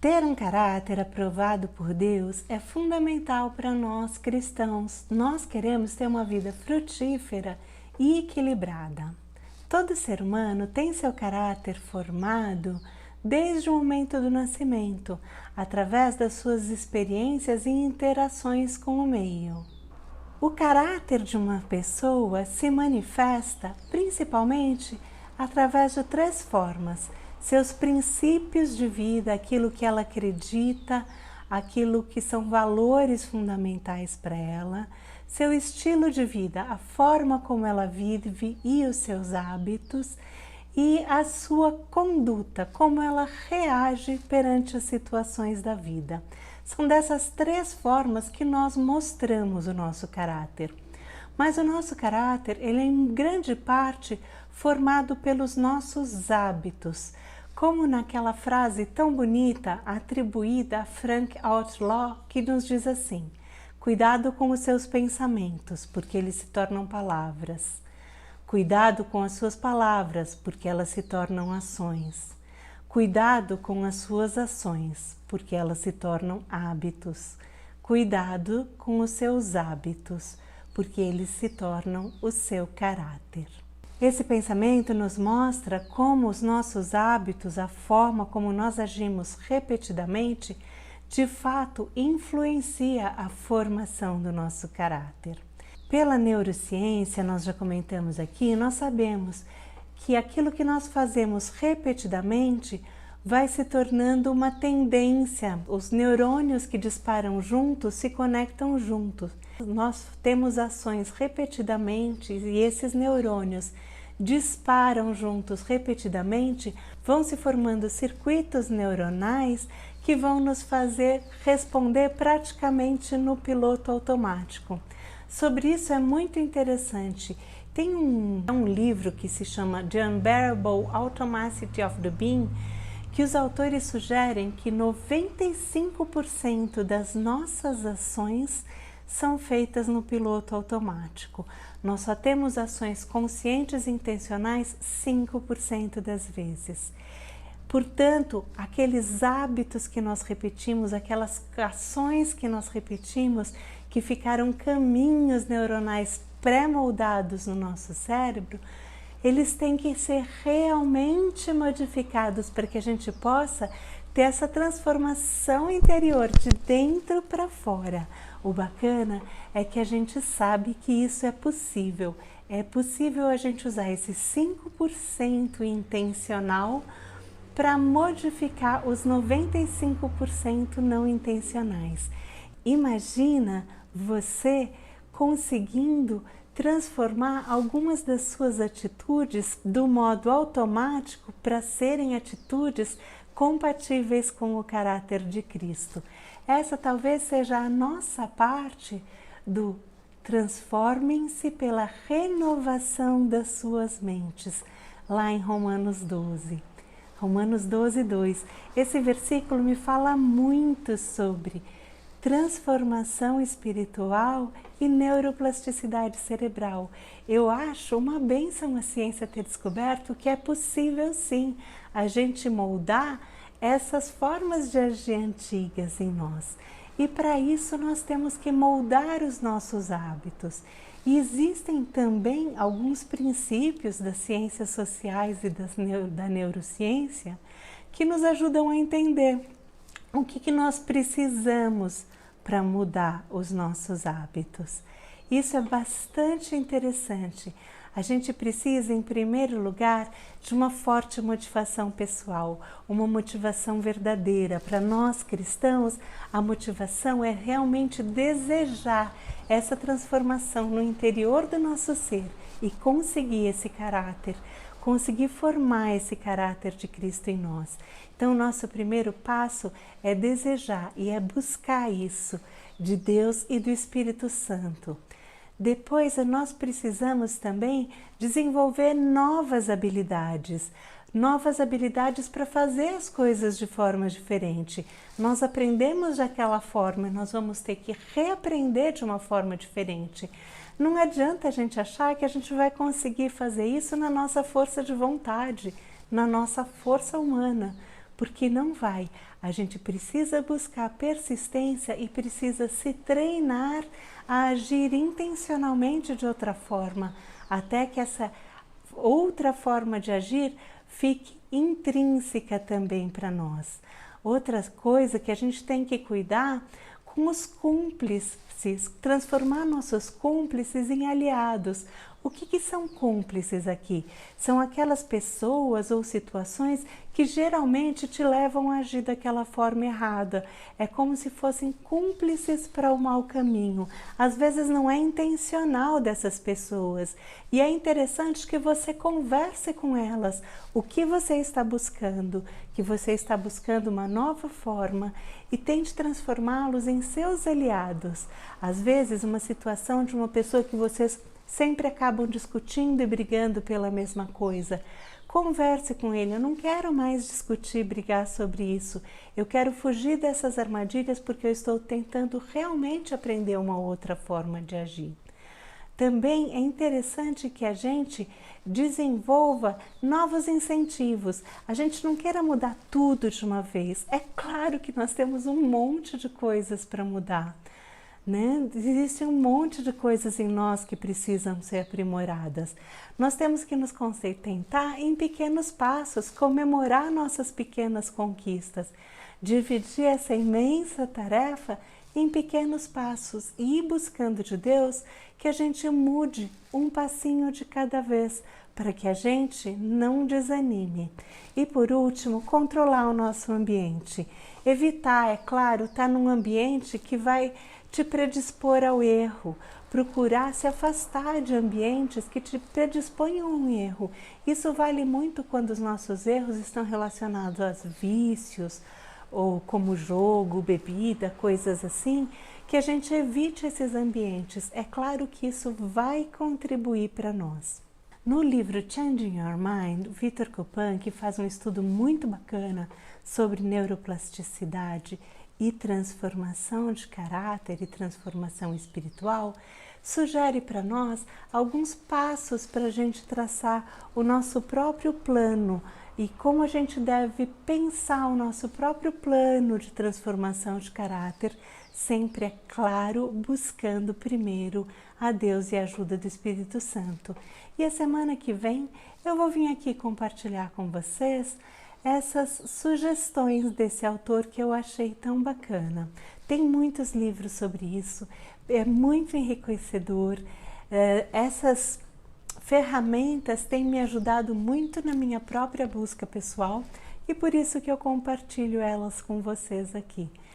Ter um caráter aprovado por Deus é fundamental para nós cristãos. Nós queremos ter uma vida frutífera e equilibrada. Todo ser humano tem seu caráter formado desde o momento do nascimento, através das suas experiências e interações com o meio. O caráter de uma pessoa se manifesta principalmente através de 3 formas: seus princípios de vida, aquilo que ela acredita, aquilo que são valores fundamentais para ela, seu estilo de vida, a forma como ela vive e os seus hábitos, e a sua conduta, como ela reage perante as situações da vida. São dessas 3 formas que nós mostramos o nosso caráter. Mas o nosso caráter, ele é em grande parte formado pelos nossos hábitos, como naquela frase tão bonita atribuída a Frank Outlaw, que nos diz assim: cuidado com os seus pensamentos, porque eles se tornam palavras. Cuidado com as suas palavras, porque elas se tornam ações. Cuidado com as suas ações, porque elas se tornam hábitos. Cuidado com os seus hábitos, porque eles se tornam o seu caráter. Esse pensamento nos mostra como os nossos hábitos, a forma como nós agimos repetidamente, de fato influencia a formação do nosso caráter. Pela neurociência, nós já comentamos aqui, nós sabemos que aquilo que nós fazemos repetidamente vai se tornando uma tendência. Os neurônios que disparam juntos se conectam juntos. Nós temos ações repetidamente e esses neurônios disparam juntos repetidamente, vão se formando circuitos neuronais que vão nos fazer responder praticamente no piloto automático. Sobre isso é muito interessante. Tem um livro que se chama The Unbearable Automaticity of the Being, que os autores sugerem que 95% das nossas ações são feitas no piloto automático. Nós só temos ações conscientes e intencionais 5% das vezes. Portanto, aqueles hábitos que nós repetimos, aquelas ações que nós repetimos, que ficaram caminhos neuronais pré-moldados no nosso cérebro, eles têm que ser realmente modificados para que a gente possa ter essa transformação interior de dentro para fora. O bacana é que a gente sabe que isso é possível. É possível a gente usar esse 5% intencional para modificar os 95% não intencionais. Imagina você conseguindo transformar algumas das suas atitudes do modo automático para serem atitudes compatíveis com o caráter de Cristo. Essa talvez seja a nossa parte do transformem-se pela renovação das suas mentes, lá em Romanos 12. Romanos 12, 2. Esse versículo me fala muito sobre transformação espiritual e neuroplasticidade cerebral. Eu acho uma bênção a ciência ter descoberto que é possível sim a gente moldar essas formas de agir antigas em nós. E para isso nós temos que moldar os nossos hábitos. E existem também alguns princípios das ciências sociais e da neurociência que nos ajudam a entender o que nós precisamos para mudar os nossos hábitos. Isso é bastante interessante. A gente precisa, em primeiro lugar, de uma forte motivação pessoal, uma motivação verdadeira. Para nós cristãos, a motivação é realmente desejar essa transformação no interior do nosso ser e conseguir esse caráter, conseguir formar esse caráter de Cristo em nós. Então, o nosso primeiro passo é desejar e é buscar isso de Deus e do Espírito Santo. Depois, nós precisamos também desenvolver novas habilidades para fazer as coisas de forma diferente. Nós aprendemos daquela forma, nós vamos ter que reaprender de uma forma diferente. Não adianta a gente achar que a gente vai conseguir fazer isso na nossa força de vontade, na nossa força humana, porque não vai. A gente precisa buscar persistência e precisa se treinar a agir intencionalmente de outra forma, até que essa outra forma de agir fique intrínseca também para nós. Outra coisa que a gente tem que cuidar com os cúmplices, transformar nossos cúmplices em aliados. O que são cúmplices aqui? São aquelas pessoas ou situações que geralmente te levam a agir daquela forma errada. É como se fossem cúmplices para o mau caminho. Às vezes não é intencional dessas pessoas. E é interessante que você converse com elas. O que você está buscando? Que você está buscando uma nova forma e tente transformá-los em seus aliados. Às vezes, uma situação de uma pessoa que vocês sempre acabam discutindo e brigando pela mesma coisa. Converse com ele. Eu não quero mais discutir, brigar sobre isso. Eu quero fugir dessas armadilhas porque eu estou tentando realmente aprender uma outra forma de agir. Também é interessante que a gente desenvolva novos incentivos. A gente não queira mudar tudo de uma vez. É claro que nós temos um monte de coisas para mudar. Existe um monte de coisas em nós que precisam ser aprimoradas. Nós temos que nos concentrar em pequenos passos, comemorar nossas pequenas conquistas, dividir essa imensa tarefa em pequenos passos e ir buscando de Deus que a gente mude um passinho de cada vez, para que a gente não desanime. E por último, controlar o nosso ambiente. Evitar, é claro, estar num ambiente que vai te predispor ao erro, procurar se afastar de ambientes que te predisponham a um erro. Isso vale muito quando os nossos erros estão relacionados a vícios, ou como jogo, bebida, coisas assim, que a gente evite esses ambientes. É claro que isso vai contribuir para nós. No livro Changing Your Mind, Victor Copan, que faz um estudo muito bacana sobre neuroplasticidade e transformação de caráter e transformação espiritual, sugere para nós alguns passos para a gente traçar o nosso próprio plano e como a gente deve pensar o nosso próprio plano de transformação de caráter, sempre, é claro, buscando primeiro a Deus e a ajuda do Espírito Santo. E a semana que vem eu vou vir aqui compartilhar com vocês essas sugestões desse autor que eu achei tão bacana. Tem muitos livros sobre isso, é muito enriquecedor. Essas ferramentas têm me ajudado muito na minha própria busca pessoal e por isso que eu compartilho elas com vocês aqui.